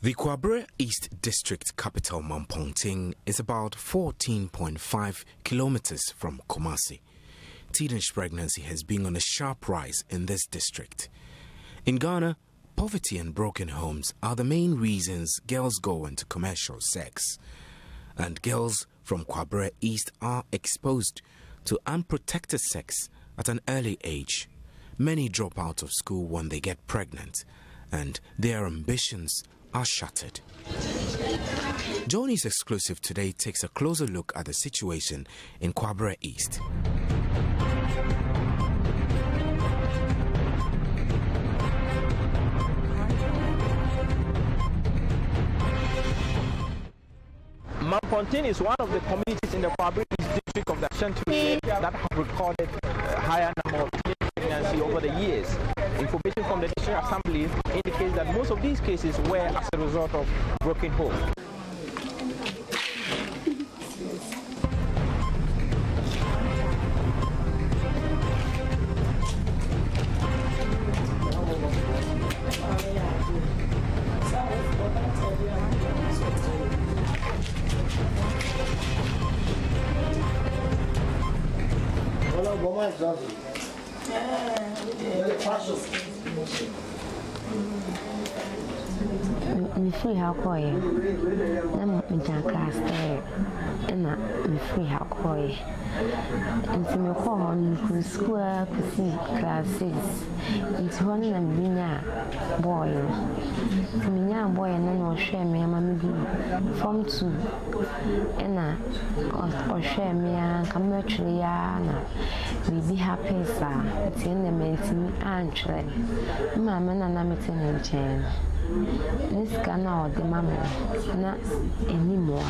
The Kwabre East District capital Mampongting is about 14.5 kilometers from Kumasi. Teenage pregnancy has been on a sharp rise in this district. In Ghana, poverty and broken homes are the main reasons girls go into commercial sex. And girls from Kwabre East are exposed to unprotected sex at an early age. Many drop out of school when they get pregnant, and their ambitions are shattered. Johnny's Exclusive today takes a closer look at the situation in Kwabre East. Mampongting is one of the communities in the Kwabre East district of the Central that have recorded a higher number of teenage pregnancy over the years. Information from the district assembly indicates that most of these cases were as a result of broken homes. I'm free how coy. I'm in class there, and I'm free how coy. And to me, call on school to see classes. It's one and be a boy. To me, a boy, and then I'll share me. I'm Form 2, and or share me and come actually. We be happy, sir. It's in the meeting, actually. Mamma and I'm in chain. This cannot the mamma, not anymore.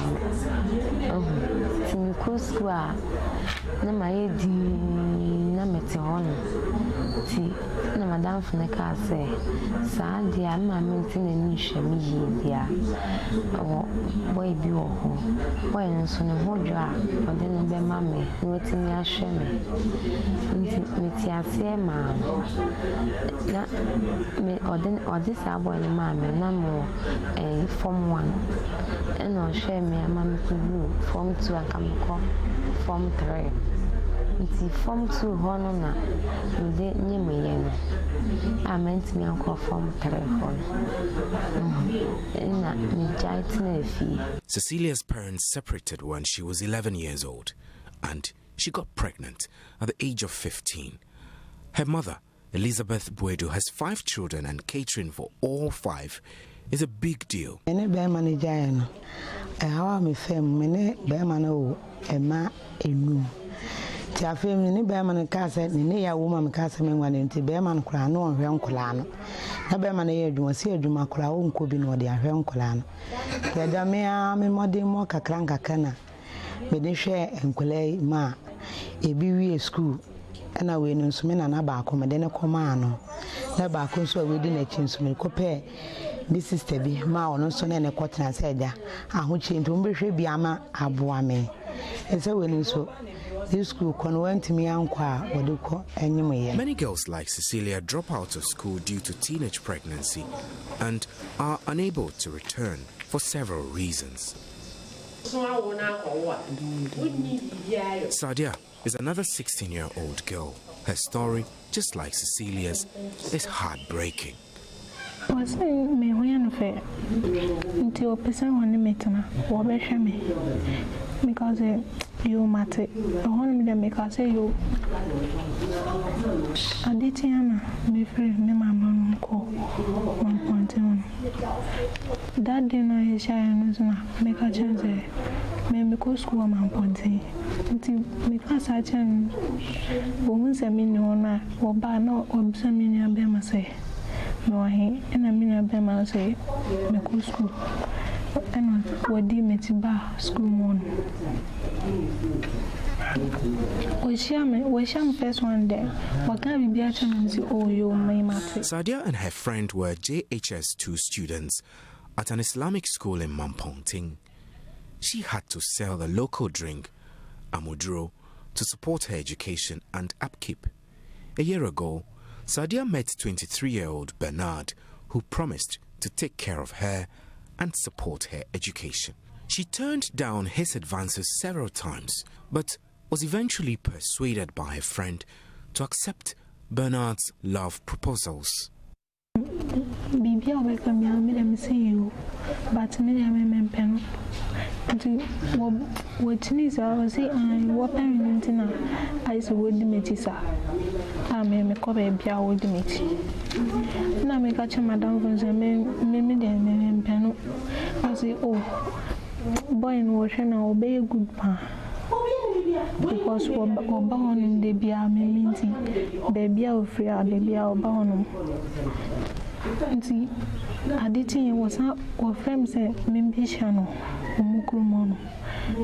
Timiko Square, Namay D. Nameton. See, no, Madame Funeka say, Sir, dear, mamma, and niche me, dear. Oh, boy, be or boy, and so no more drop, or then be mammy, waiting your shame. Metia say, ma'am. Or this boy, ma'am, and I'm more Form 1. And I'll share me a mammy to you, Form 2, and come Form 3. It's Form 2, Honor, you didn't name me. I meant me uncle Form 3. Cecilia's parents separated when she was 11 years old, and she got pregnant at the age of 15. Her mother, Elizabeth Buedo, has 5 children, and catering for all 5 is a big deal. Ni Berman Casa, Nia woman Casa Menwan, Berman Crano, and Rancolano. Na Berman air do see a Dumacra, won't could be no dear Rancolano. The Damea, me modern mocha cranka cana. Bedeshe and Colay ma, a BWA school, and I win in Sumen and Abaco, Medena Comano. Nabaco so within a chin to me compare. This is Tebi, Ma, no son and a quarter and said, I would change to Biama Abuame. And so when so. This school went to me Many girls like Cecilia drop out of school due to teenage pregnancy and are unable to return for several reasons. Sadia is another 16-year-old girl. Her story, just like Cecilia's, is heartbreaking. Was me when fair until person one meeting or me because you matter. I want me make us say you. I did me free me mamma call 1.1. That dinner is shy make a chance. Me go school man pointing. Until make us a chance. Woman say me no na or bar no or some million be say. No, and I mean, a bema say, Mako school. And what do you bar school moon? We shall first one day. What can we be at oh, you may matter. Sadia and her friend were JHS2 students at an Islamic school in Mampongting. She had to sell the local drink, Amudro, to support her education and upkeep. A year ago, Sadia met 23-year-old Bernard, who promised to take care of her and support her education. She turned down his advances several times, but was eventually persuaded by her friend to accept Bernard's love proposals. Bibi aweka miamile msiyo, but mimi amempeno. Nti wotiniza wasi wapa ntina aisi wodi metisa. Ame kobe bia wodi meti. Na me ka chama madam vonze me de mempeno. Wasi boy no hwe na obey good pa. Because oba honum de bia me minti. Baby a free a baby a oba honum. Nti aditi was or frame say membe channel omukrumono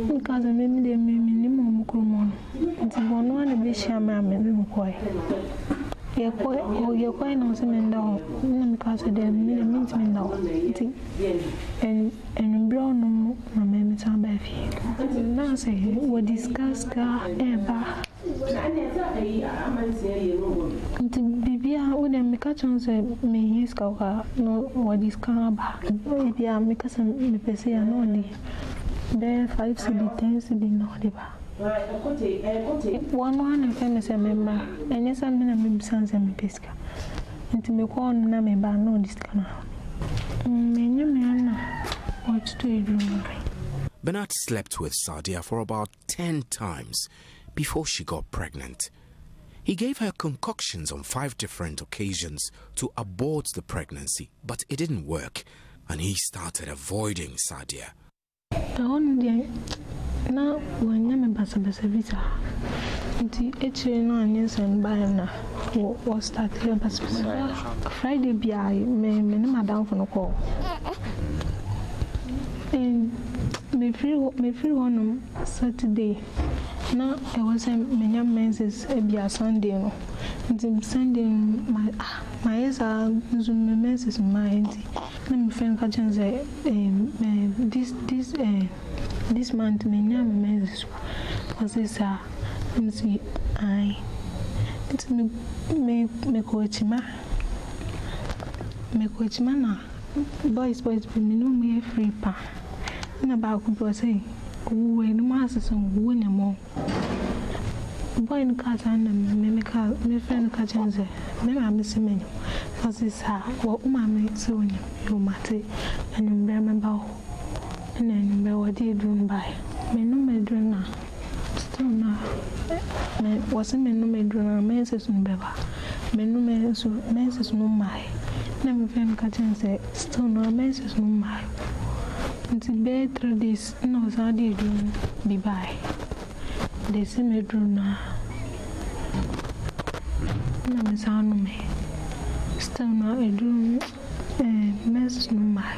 because membe de minimum omukrumono nti bono na be shama me nkoi ye koi no se menda ho na because de me mint menda ho nti en brown no na me tamba fi na say we discuss ka eba nti bibia wo dem ka chonse me his ka no wo discuss ba bibia me ka se me pese ya no di be 5 cd 10 cd no di ba one FM se member enye sa me na me bisanse me peska nti me ko on na me ba no discuss na me na what to do. Bernard slept with Sadia for about 10 times before she got pregnant. He gave her concoctions on 5 different occasions to abort the pregnancy, but it didn't work, and he started avoiding Sadia. Now, when I'm a visa, was started Friday. Be I may madam for no call. And me free one Saturday. Now I was a many menses a Sunday. No, and Sunday my ears are zoom menses mind. Let me friend catching say this month many menses was this see I it's me coach ma na boys be me no me free pa na ba ku say we no master some win more boy in cat and me friend catching say me miss me cause this what me so you matter and remember and then me what did run by me no me do na still na me wasn't me no me do na me says no beba me no me so me says no my na me friend catching say still no me says no my until better this no so did be by they say me do na me sound me still no I do mess no my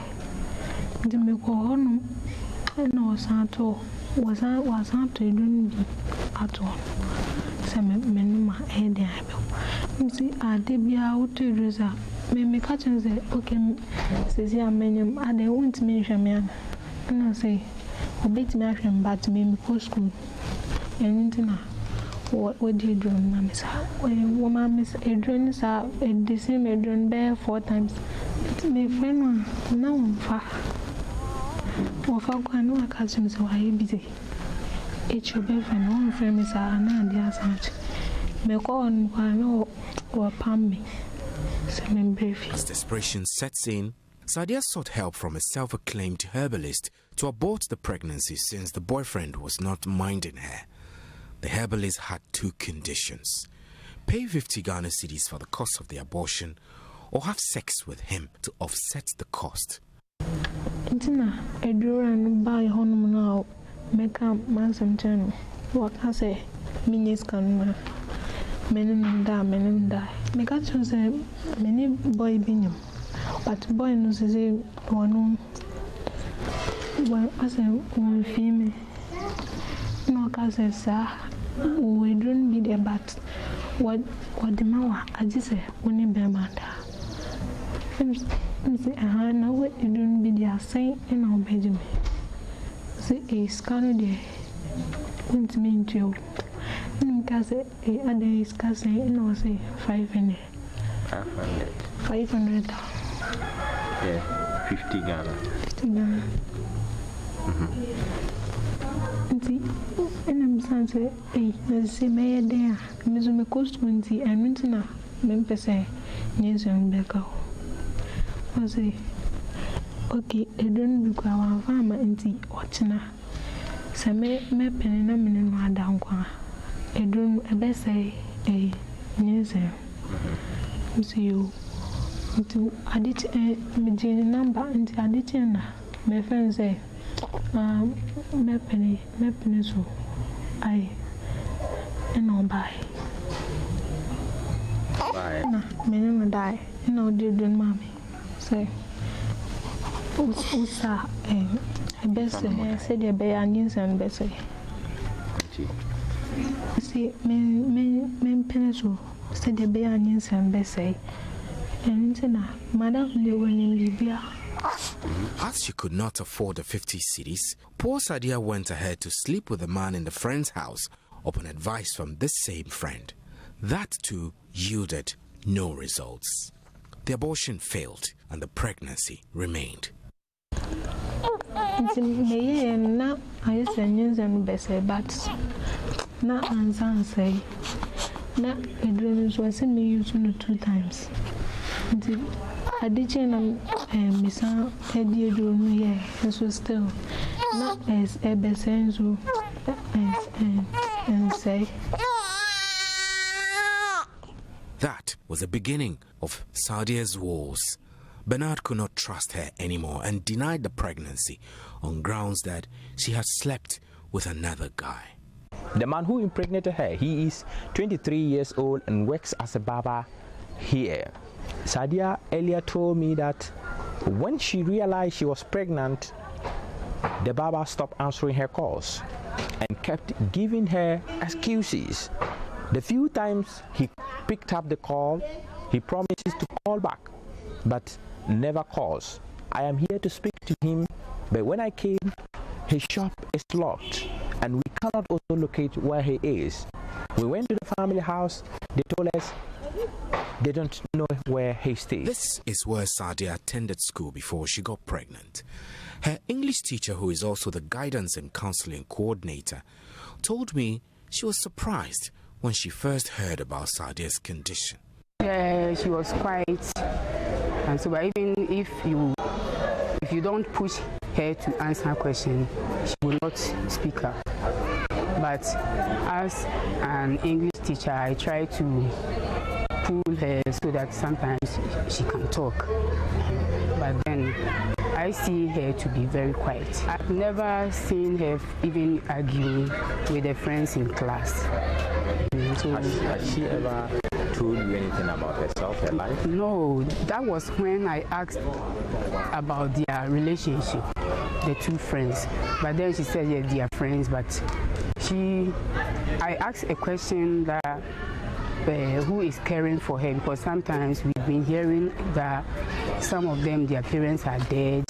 the me go on no santo was out to do at all some men head there see I did be out to result me catching say okay says ya men I don't want me shaman and I say obey me action but me go school and into what do you do mamma when woman miss a drone sa the same a drone bear 4 times me friend no far or for no catching so I busy it's your boyfriend one friend is na dia sanch me call on no or pam me. As desperation sets in, Sadia sought help from a self-acclaimed herbalist to abort the pregnancy since the boyfriend was not minding her. The herbalist had 2 conditions: pay 50 Ghana cedis for the cost of the abortion, or have sex with him to offset the cost. Intina eduran buy honum now make a mansam channel. What I say, minis can men die. Make a choose many boy binyum, but boy no say one as a one female. No case sir, we don't be there, but what the mawa I just say only be manda. Say now what you don't be there saying in our bedroom. Say a scanner there won't mean to you. Because a other is casting no say 500. 500. Yeah. 50 Ghana. 50 Ghana. And I'm saying, hey, let's see, may I there? Miss Coast 20 and Winter, Memphis, yes, and Becca. I say, okay, I don't require one farmer and tea or china. So, me pen and a minute, my down. I don't, I best say, hey, yes, see you. I did a number and I did my friend say, my penny so I and I'll buy. No, my name will die. No, dear, mammy. Say, sir, I best say, said your bay onions and best see, men pencil, said the bay onions and best say, and Madame Lewin in Libya. As she could not afford the 50 cedis, poor Sadia went ahead to sleep with a man in the friend's house upon advice from this same friend. That too yielded no results. The abortion failed and the pregnancy remained. Now I send and Bessie, but now and say, now a dream was in me using 2 times. I did Miss Eddie do me, and so still not as a besenzo and say. That was the beginning of Sadia's woes. Bernard could not trust her anymore and denied the pregnancy on grounds that she had slept with another guy. The man who impregnated her, he is 23 years old and works as a barber here. Sadia earlier told me that when she realized she was pregnant, the barber stopped answering her calls and kept giving her excuses. The few times he picked up the call, he promises to call back, but never calls. I am here to speak to him, but when I came, his shop is locked and we cannot also locate where he is. We went to the family house, they told us they don't know where he stays. This is where Sadia attended school before she got pregnant. Her English teacher, who is also the guidance and counseling coordinator, told me she was surprised when she first heard about Sadia's condition. Yeah, she was quiet, and so even if you don't push her to answer questions, she will not speak up. But as an English teacher, I try to pull her so that sometimes she can talk. But then I see her to be very quiet. I've never seen her even argue with her friends in class. So, has she ever told you anything about herself, her life? No, that was when I asked about their relationship, the 2 friends. But then she said, yeah, they are friends, but I asked a question that who is caring for her, because sometimes we've been hearing that some of them, their parents are dead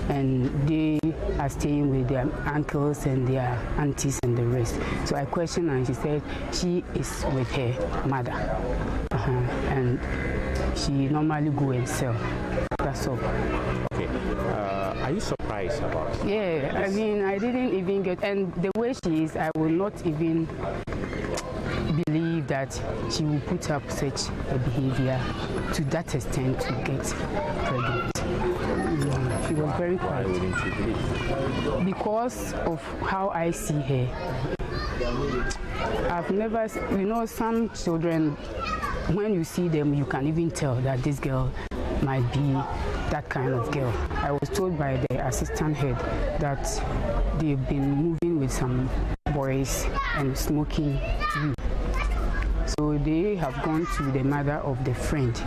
and they are staying with their uncles and their aunties and the rest. So I questioned her and she said she is with her mother and she normally go and sell. That's all. Okay. Are you surprised about it? Yeah, I mean, I didn't even get, and the way she is, I will not even believe that she will put up such a behavior to that extent to get pregnant. She was very quiet. Why wouldn't you believe? Because of how I see her. I've never, some children, when you see them, you can even tell that this girl might be that kind of girl. I was told by the assistant head that they've been moving with some boys and smoking weed. So they have gone to the mother of the friend,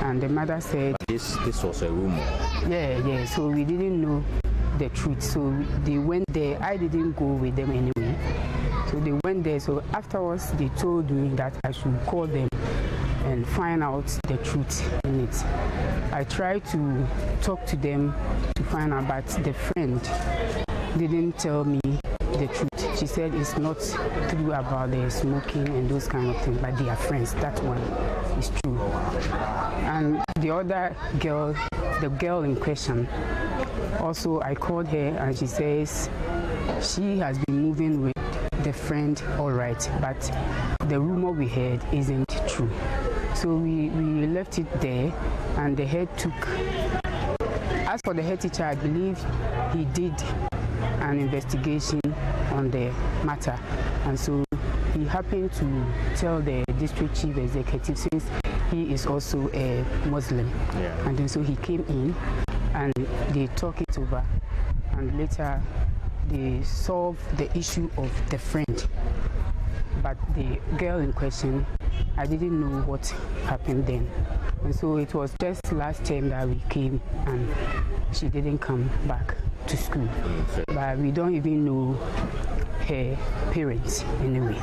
and the mother said, but this was a rumor. Yeah. So we didn't know the truth. So they went there. I didn't go with them anyway. So they went there. So afterwards, they told me that I should call them and find out the truth in it. I tried to talk to them to find out, but the friend didn't tell me the truth. She said it's not true about the smoking and those kind of things, but they are friends. That one is true. And the other girl, the girl in question, also I called her and she says she has been moving with the friend, all right, but the rumor we heard isn't true. So we left it there, and the head took. As for the head teacher, I believe he did an investigation on the matter, and so he happened to tell the district chief executive, since he is also a Muslim, and then so he came in and they talked it over, and later they solved the issue of the friend. But the girl in question, I didn't know what happened then. And so it was just last term that we came and she didn't come back to school. But we don't even know her parents anyway.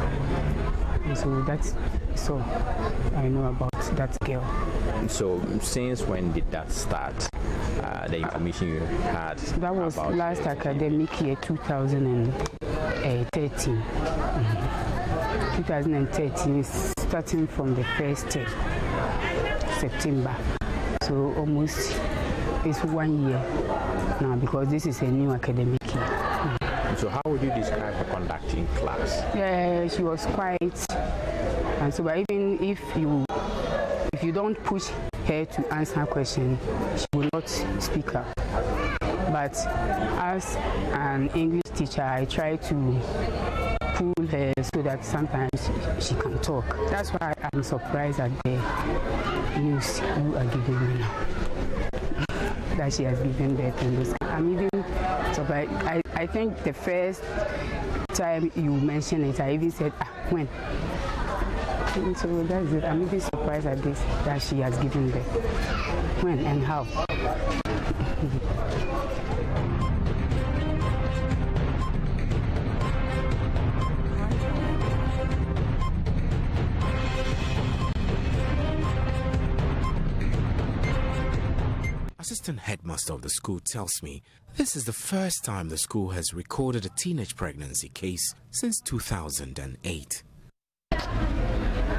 And so that's all I know about that girl. So since when did that start? The information you had? That was last academic year, 2013. 2013, starting from the 1st September. So almost it's 1 year now, because this is a new academic year. So how would you describe her conduct in class? Yeah, she was quiet, and so but even if you don't push her to answer a question, she will not speak up. But as an English teacher, I try to pull her so that sometimes she can talk. That's why I'm surprised at the news you are giving me now, that she has given birth in this. I'm even surprised. I think the first time you mentioned it, I even said, when? And so that's it. I'm even surprised at this, that she has given birth. When and how? Assistant headmaster of the school tells me this is the first time the school has recorded a teenage pregnancy case since 2008.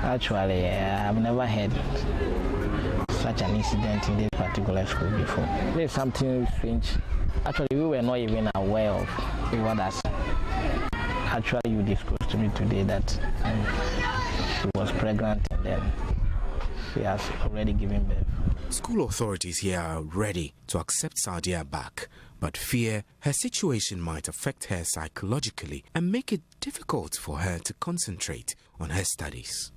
Actually, I've never had such an incident in this particular school before. There's something strange. Actually, we were not even aware of what has actually you disclosed to me today, that she was pregnant and then she has already given birth. School authorities here are ready to accept Sadia back, but fear her situation might affect her psychologically and make it difficult for her to concentrate on her studies.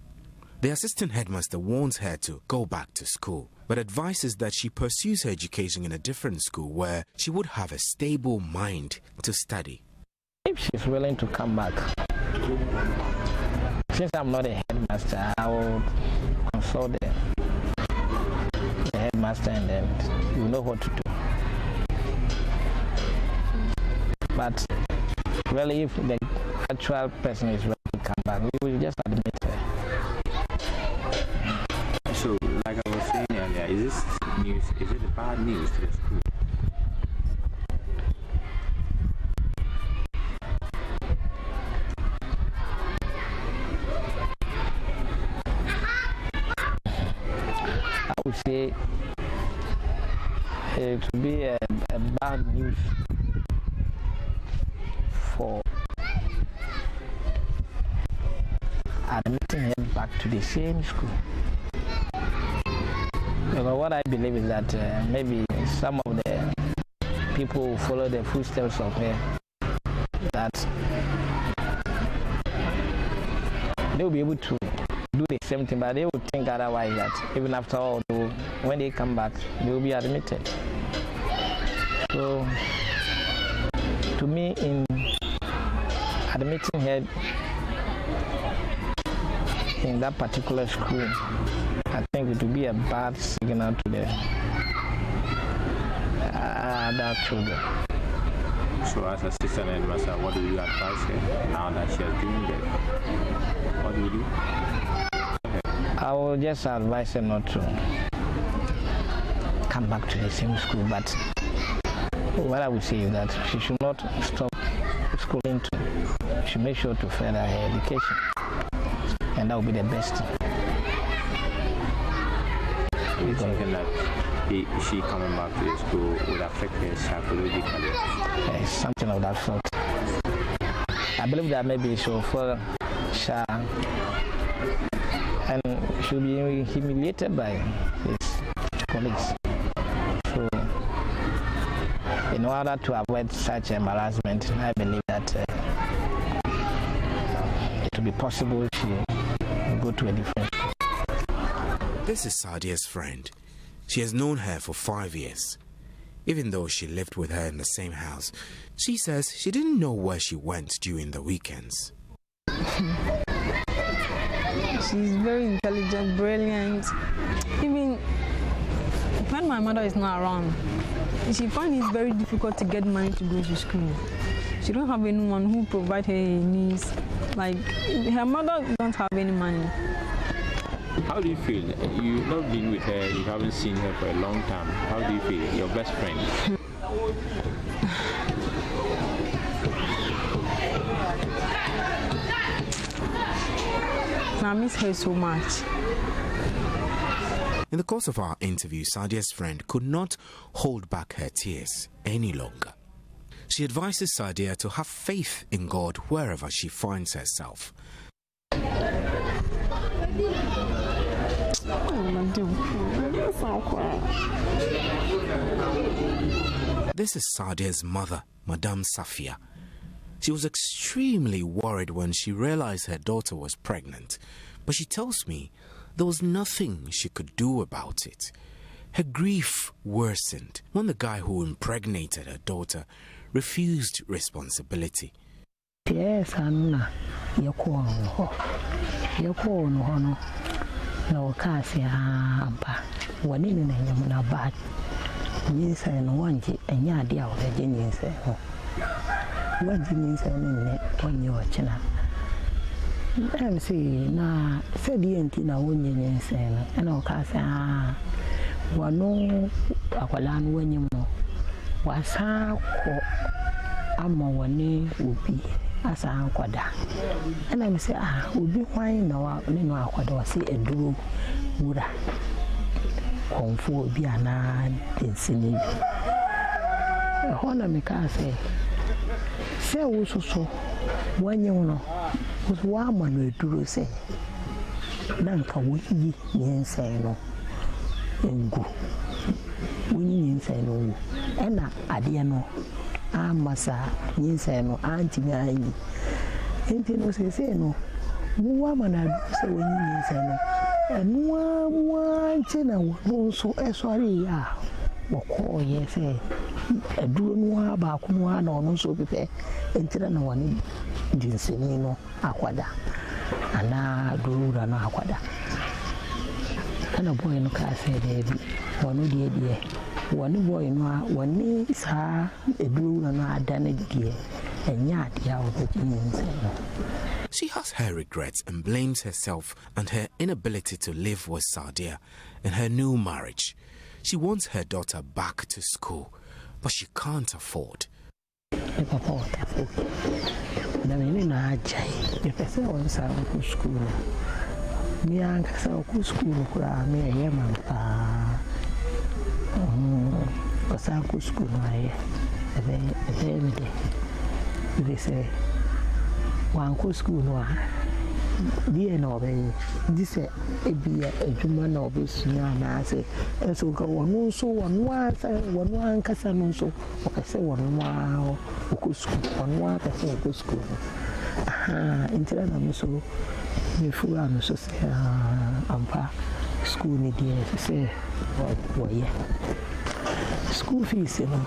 The assistant headmaster warns her to go back to school, but advises that she pursues her education in a different school where she would have a stable mind to study. If she's willing to come back, since I'm not a headmaster, I will consult the headmaster and then you know what to do. But really, if the actual person is ready to come back, we will just admit her. So, like I was saying earlier, is this news, is it a bad news to the school? I would say it would be a bad news for admitting her back to the same school. Because what I believe is that maybe some of the people who follow the footsteps of her, that they will be able to do the same thing, but they would think otherwise, that even after all, when they come back, they will be admitted. So, to me, in admitting her in that particular school, I think it would be a bad signal to the other children. So, as assistant headmaster, what do you advise her now that she has given birth? What do you do? I will just advise her not to come back to the same school, but what I would say is that she should not stop schooling too. She should make sure to further her education, and that will be the best. Are you thinking that she coming back to the school would affect her psychologically? Something of that sort. I believe that maybe she'll feel shy and she'll be humiliated by his colleagues. So, in order to avoid such embarrassment, I believe that it will be possible she will go to a different school. This is Sadia's friend. She has known her for 5 years. Even though she lived with her in the same house, she says she didn't know where she went during the weekends. She's very intelligent, brilliant. Even when my mother is not around, she finds it very difficult to get money to go to school. She don't have anyone who provide her needs. Like, her mother don't have any money. How do you feel? You've not been with her, you haven't seen her for a long time. How do you feel? Your best friend. I miss her so much. In the course of our interview, Sadia's friend could not hold back her tears any longer. She advises Sadia to have faith in God wherever she finds herself. This is Sadia's mother, Madame Safia. She was extremely worried when she realized her daughter was pregnant, but she tells me there was nothing she could do about it. Her grief worsened when the guy who impregnated her daughter refused responsibility. Yes, Anna, you're calling her. No, Cassia, one in a bad. Yes, I know one and yard out the genius. What genius on your channel? I'm saying, nah, said the antina wouldn't say, and I'll Cassia. One no, Aqualan when you know. Was how Amma one would be. As I am and I say, would be fine now. No, I would see a do would I come for be an ad in Sydney. A honor make I say also so when you know was one man will do say. Nanka we yen say no and go. We yen say no, and I dear no. Massa, yes, no, Auntie Mary. Ain't no say no. Woman, I say when you say no. And one china no so sorry, what call yes, a drone about one or no so prepare, and tell no one didn't say no, aquada, and now do run aquada. And a boy in the car said, one dear. One boy no one is her a blue and I done it dear and yet She has her regrets and blames herself and her inability to live with Sadia in her new marriage. She wants her daughter back to school, but she can't afford. Because I go school, they say, one go school, dear no, this a human of this young say, and so go on, so one Cassano, so I say one wow, go school, one person go school. Until I'm so, before I'm so say, I'm school need to say, well, yeah. School fees, you know.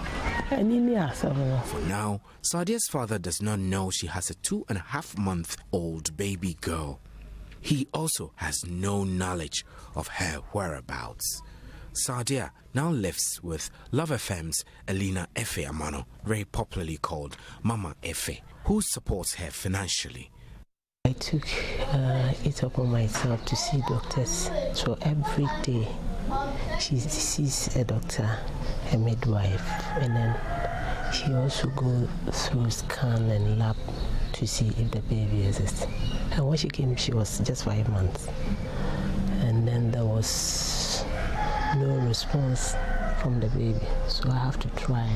For now, Sadia's father does not know she has a 2.5-month-old baby girl. He also has no knowledge of her whereabouts. Sadia now lives with Love FM's Elena Efe Amano, very popularly called Mama Efe, who supports her financially. I took it upon myself to see doctors. So every day she sees a doctor, a midwife, and then she also goes through scan and lab to see if the baby exists. And when she came, she was just 5 months. And then there was no response from the baby. So I have to try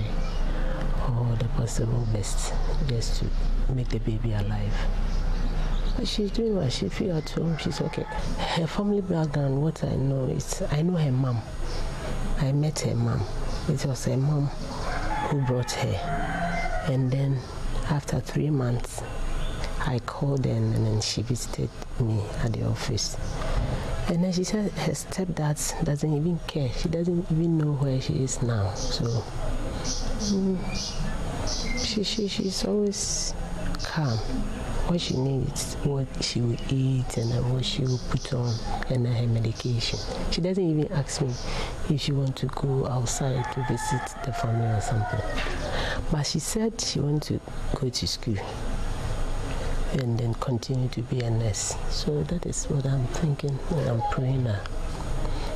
all the possible best just to make the baby alive. But she's doing what she feels at home. She's okay. Her family background, what I know is, I know her mom. I met her mom. It was her mom who brought her. And then after 3 months, I called her and then she visited me at the office. And then she said her stepdad doesn't even care. She doesn't even know where she is now. So she's always calm. What she needs, what she will eat, and what she will put on, and her medication. She doesn't even ask me if she wants to go outside to visit the family or something. But she said she wants to go to school and then continue to be a nurse. So that is what I'm thinking, and I'm praying that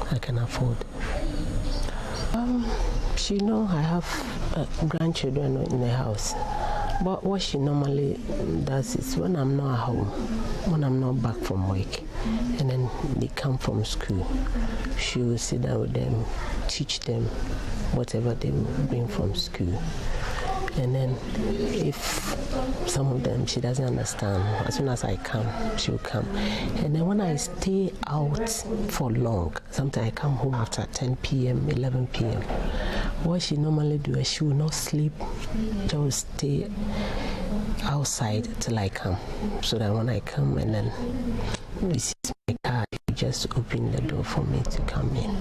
I can afford. She knows I have grandchildren in the house. But what she normally does is when I'm not at home, when I'm not back from work, and then they come from school, she will sit down with them, teach them whatever they bring from school. And then if some of them she doesn't understand, as soon as I come, she'll come. And then when I stay out for long, sometimes I come home after 10 p.m., 11 p.m., what she normally do is she will not sleep, she will stay outside till I come. So that when I come and then this is my car, you just open the door for me to come in.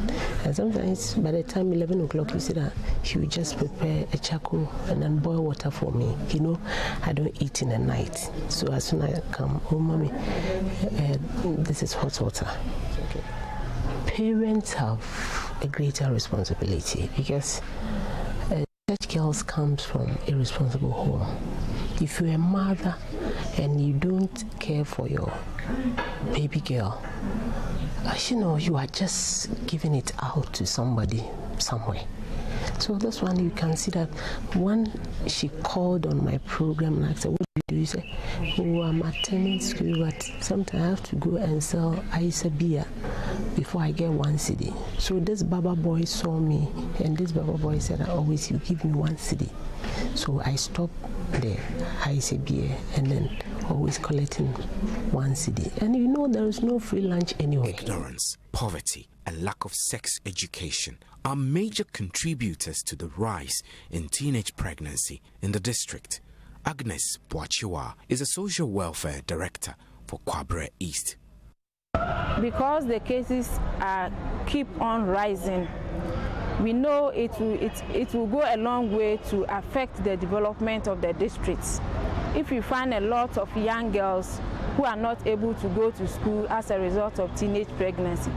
And sometimes by the time 11 o'clock, you see that she will just prepare a charcoal and then boil water for me. You know, I don't eat in the night. So as soon as I come, oh mommy, this is hot water. Okay. Parents have a greater responsibility because church girls comes from a responsible home. If you're a mother and you don't care for your baby girl, you know, you are just giving it out to somebody somewhere. So that's when you can see that when she called on my program and I said, what do you do? You say, oh, I'm attending school, but sometimes I have to go and sell ice beer before I get 1 cedi. So this Baba boy saw me, and this Baba boy said, always you give me 1 cedi. So I stopped the ice beer and then always collecting 1 cedi. And you know there is no free lunch anywhere. Ignorance, poverty, and lack of sex education are major contributors to the rise in teenage pregnancy in the district. Agnes Boachiwa is a social welfare director for Kwabre East. Because the cases keep on rising, we know it will go a long way to affect the development of the districts. If we find a lot of young girls who are not able to go to school as a result of teenage pregnancy,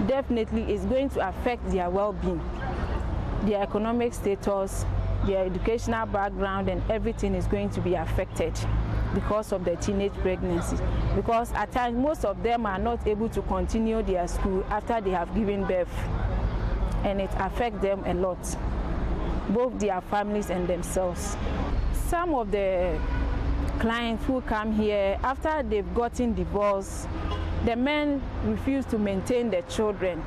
definitely it's going to affect their well-being, their economic status, their educational background, and everything is going to be affected because of the teenage pregnancy. Because at times most of them are not able to continue their school after they have given birth, and it affects them a lot, both their families and themselves. Some of the clients who come here, after they've gotten divorced, the men refuse to maintain their children,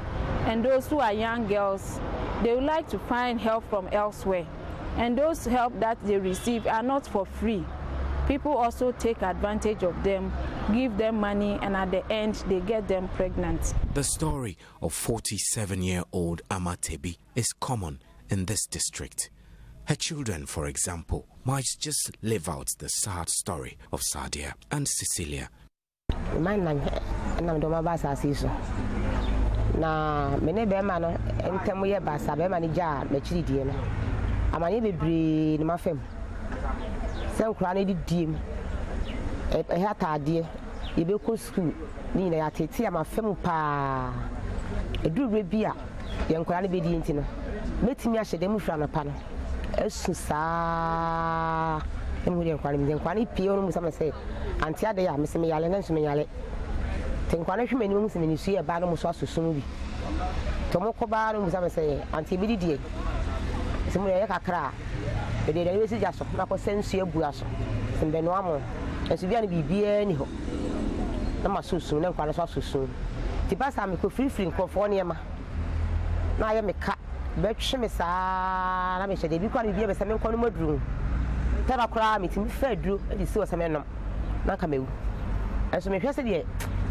and those who are young girls, they would like to find help from elsewhere, and those help that they receive are not for free. People also take advantage of them, give them money, and at the end they get them pregnant. The story of 47-year-old Amatebi is common in this district. Her children, for example, might just live out the sad story of Sadia and Cecilia. Na mene bema no entemu ye basa bema ni ja na chiri die no amanye bebre ni mafem se nkura na didiem e ha taade ye be ko school ni na ya tete amafem pa edurure bia ye nkura na be di enti no metimi ahye mu hwa na pa no esu saa emu ye nkura ni pie no musa se anti ade ya meseme yale na nsome yale tenkwana hweme ni mu se ni su ye ba no muso asusun bi tomo ko ba no musa se anti bi didie se mu ye kakra be de ni se jaso na ko sensu abu aso sembe no amo ensu bia ni bibia ni ho na ma susun na nkwana so asusun ti ba sa me ko free nkofo ne ma na aye me ka betwe me saa na me hye de bi kwa ne bia be se me nkɔ no maduru taba kora me timi fa duru e di si wo se me nom na ka mewu eso me hwɛ se de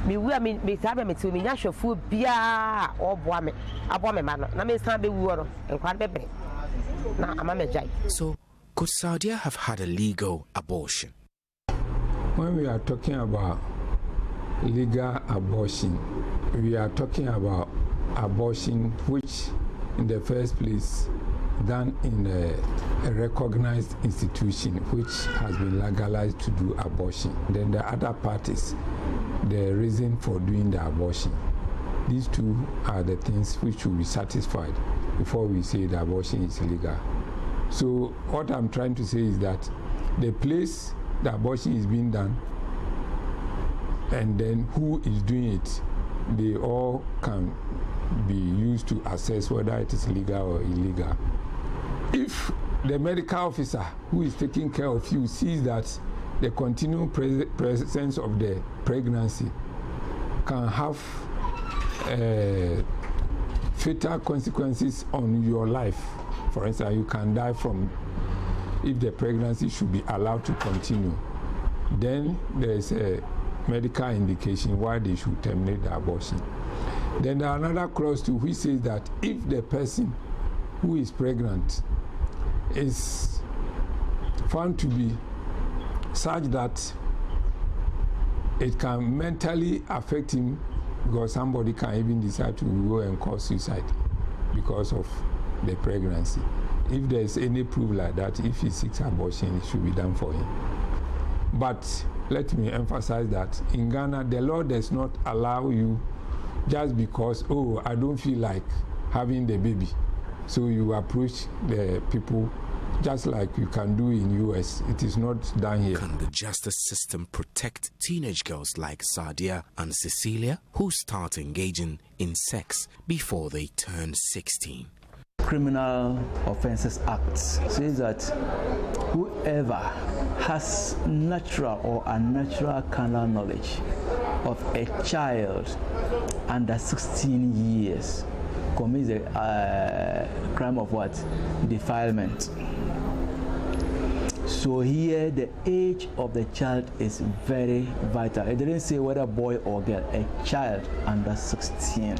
me wu a me sabe me ti me nya hwɛfo bia ɔboa me aboa me ma no na me san be wu oro nkwa be bre na ama me jai. So could Saudia have had a legal abortion? When we are talking about legal abortion, we are talking about abortion which in the first place done in a recognized institution which has been legalized to do abortion. Then the other part is the reason for doing the abortion. These two are the things which will be satisfied before we say the abortion is illegal. So what I'm trying to say is that the place the abortion is being done and then who is doing it, they all can be used to assess whether it is legal or illegal. If the medical officer who is taking care of you sees that the continued presence of the pregnancy can have fatal consequences on your life, for instance, you can die from if the pregnancy should be allowed to continue, then there is a medical indication why they should terminate the abortion. Then there are another clause too which says that if the person who is pregnant is found to be such that it can mentally affect him, because somebody can even decide to go and cause suicide because of the pregnancy. If there is any proof like that, if he seeks abortion, it should be done for him. But let me emphasize that in Ghana, the law does not allow you just because, oh, I don't feel like having the baby. So you approach the people just like you can do in US. It is not done here. Can the justice system protect teenage girls like Sadia and Cecilia who start engaging in sex before they turn 16? Criminal Offences Act says that whoever has natural or unnatural carnal knowledge of a child under 16 years commits a crime of what? Defilement. So here the age of the child is very vital. It didn't say whether boy or girl, a child under 16.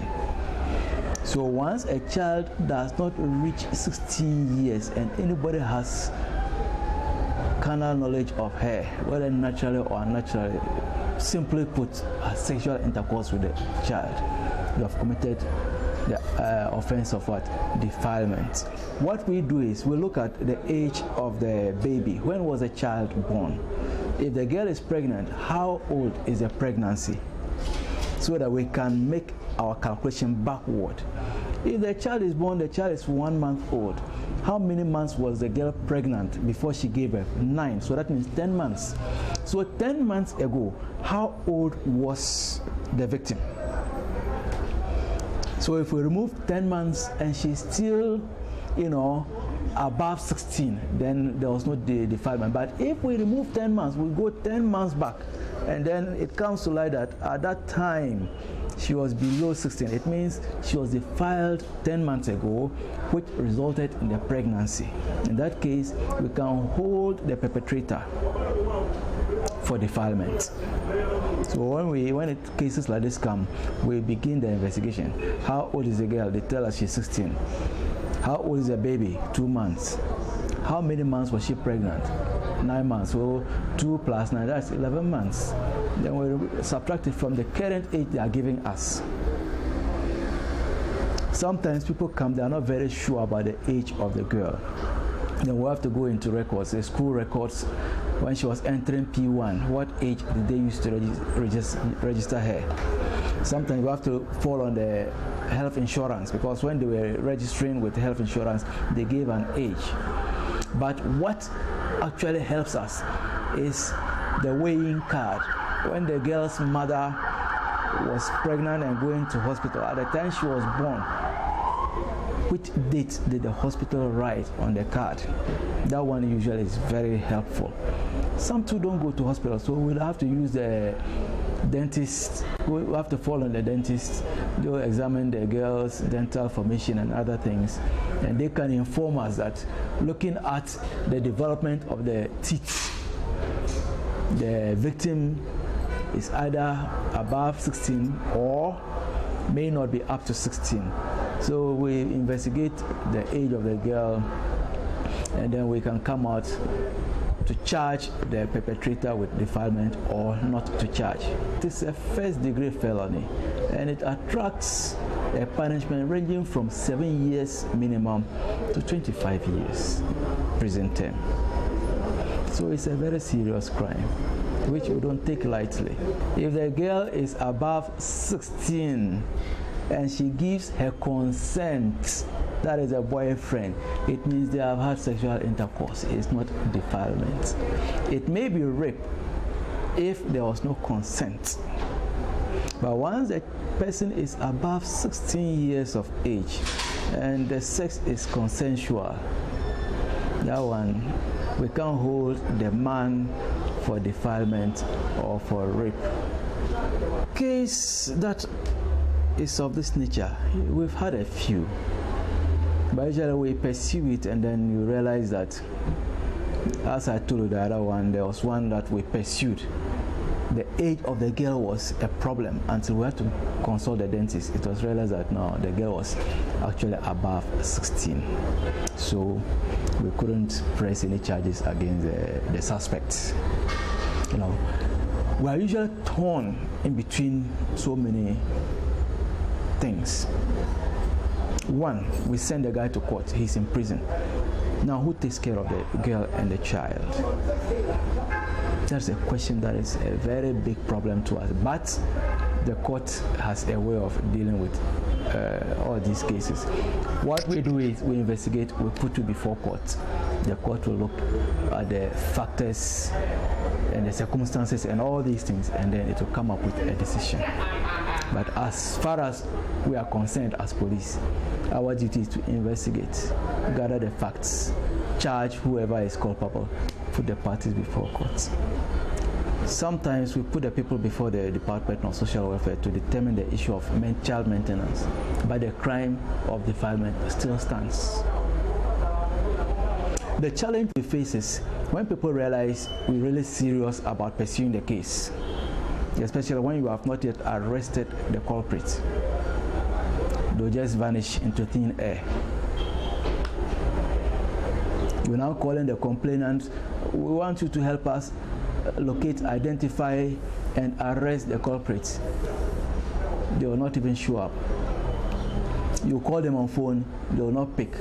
So once a child does not reach 16 years and anybody has carnal knowledge of her, whether naturally or unnaturally, simply put, has sexual intercourse with the child, you have committed the offense of what? Defilement. What we do is we look at the age of the baby. When was the child born? If the girl is pregnant, how old is the pregnancy? So that we can make our calculation backward. If the child is born, the child is 1 month old. How many months was the girl pregnant before she gave birth? 9. So that means 10 months. So 10 months ago, how old was the victim? So if we remove 10 months and she's still, above 16, then there was no defilement. But if we remove 10 months, we go 10 months back, and then it comes to light that at that time she was below 16. It means she was defiled 10 months ago, which resulted in the pregnancy. In that case, we can hold the perpetrator for defilement. So when cases like this come, we begin the investigation. How old is the girl? They tell us she's 16. How old is the baby? 2 months. How many months was she pregnant? 9 months. So 2 plus 9, that's 11 months. Then we subtract it from the current age they are giving us. Sometimes people come, they are not very sure about the age of the girl. Then we have to go into records, the school records. When she was entering P1, what age did they use to register her? Sometimes we have to fall on the health insurance, because when they were registering with health insurance, they gave an age. But what actually helps us is the weighing card. When the girl's mother was pregnant and going to hospital, at the time she was born, which date did the hospital write on the card? That one usually is very helpful. Some too don't go to hospital, so we'll have to use the dentist. We have to follow the dentist. They'll examine the girl's dental formation and other things, and they can inform us that looking at the development of the teeth, the victim is either above 16 or may not be up to 16. So we investigate the age of the girl, and then we can come out to charge the perpetrator with defilement or not to charge. It is a first-degree felony, and it attracts a punishment ranging from 7 years minimum to 25 years prison term. So it's a very serious crime, which we don't take lightly. If the girl is above 16 and she gives her consent, that is a boyfriend, it means they have had sexual intercourse. It's not defilement. It may be rape if there was no consent. But once the person is above 16 years of age and the sex is consensual, that one, we can't hold the man for defilement or for rape. Case that is of this nature, we've had a few. But usually we pursue it, and then you realize that, as I told you the other one, there was one that we pursued. The age of the girl was a problem until we had to consult the dentist. It was realized that no, the girl was actually above 16. So we couldn't press any charges against the suspects. You know, we are usually torn in between so many things. One, we send the guy to court, he's in prison. Now, who takes care of the girl and the child? That's a question that is a very big problem to us. But the court has a way of dealing with all these cases. What we do is we investigate, we put you before court. The court will look at the factors and the circumstances and all these things, and then it will come up with a decision. But as far as we are concerned as police, our duty is to investigate, gather the facts, charge whoever is culpable, put the parties before court. Sometimes we put the people before the Department of Social Welfare to determine the issue of child maintenance, but the crime of defilement still stands. The challenge we face is when people realize we're really serious about pursuing the case, especially when you have not yet arrested the culprit. They'll just vanish into thin air. We're now calling the complainant. We want you to help us locate, identify, and arrest the culprits. They will not even show up. You call them on phone, they will not pick.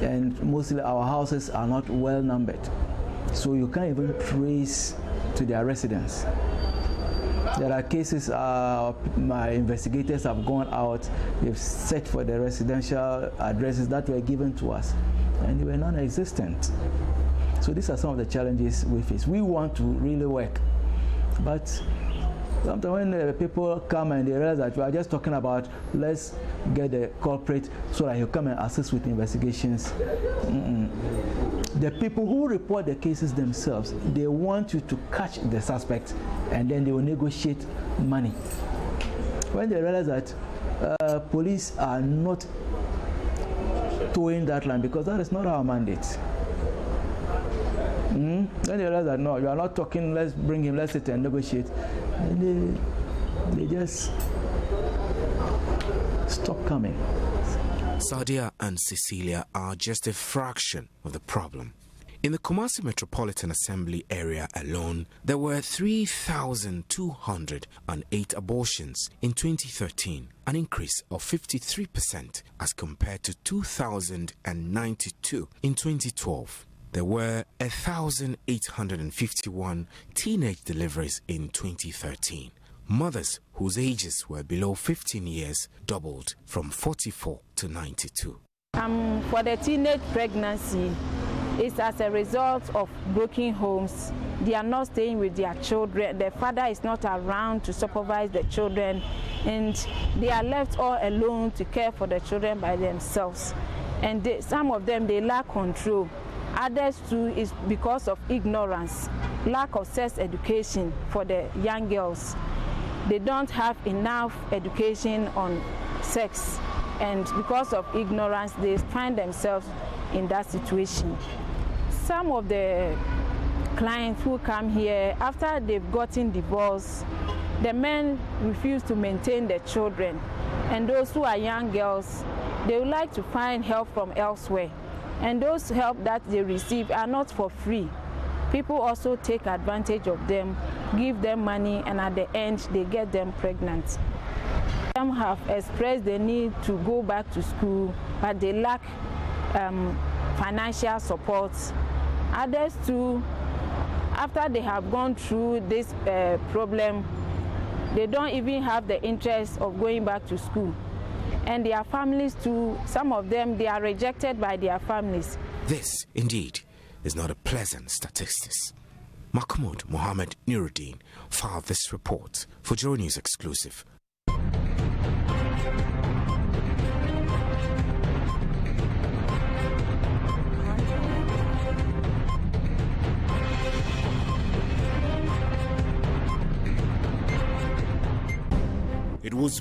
And mostly our houses are not well numbered, so you can't even trace to their residence. There are cases my investigators have gone out, they've searched for the residential addresses that were given to us, and they were non-existent. So these are some of the challenges we face. We want to really work, but sometimes when people come and they realize that we are just talking about let's get the culprit so that he'll come and assist with investigations. The people who report the cases themselves, they want you to catch the suspect, and then they will negotiate money. When they realize that police are not towing that line, because that is not our mandate. Then they realize that no, you are not talking, let's bring him, let's sit and negotiate. And they just stop coming. Sadia and Cecilia are just a fraction of the problem. In the Kumasi Metropolitan Assembly area alone, there were 3,208 abortions in 2013, an increase of 53% as compared to 2,092 in 2012. There were 1,851 teenage deliveries in 2013. Mothers whose ages were below 15 years doubled from 44 to 92. For the teenage pregnancy, it's as a result of broken homes. They are not staying with their children. The father is not around to supervise the children, and they are left all alone to care for the children by themselves. And some of them, they lack control. Others too is because of ignorance, lack of sex education for the young girls. They don't have enough education on sex, and because of ignorance, they find themselves in that situation. Some of the clients who come here, after they've gotten divorced, the men refuse to maintain their children, and those who are young girls, they would like to find help from elsewhere, and those help that they receive are not for free. People also take advantage of them, give them money, and at the end they get them pregnant. Some have expressed the need to go back to school, but they lack financial support. Others too, after they have gone through this problem, they don't even have the interest of going back to school. And their families too, some of them, they are rejected by their families. This, indeed, is not a pleasant statistics. Mahmoud Mohammed Nuruddin filed this report for Joy News Exclusive. It was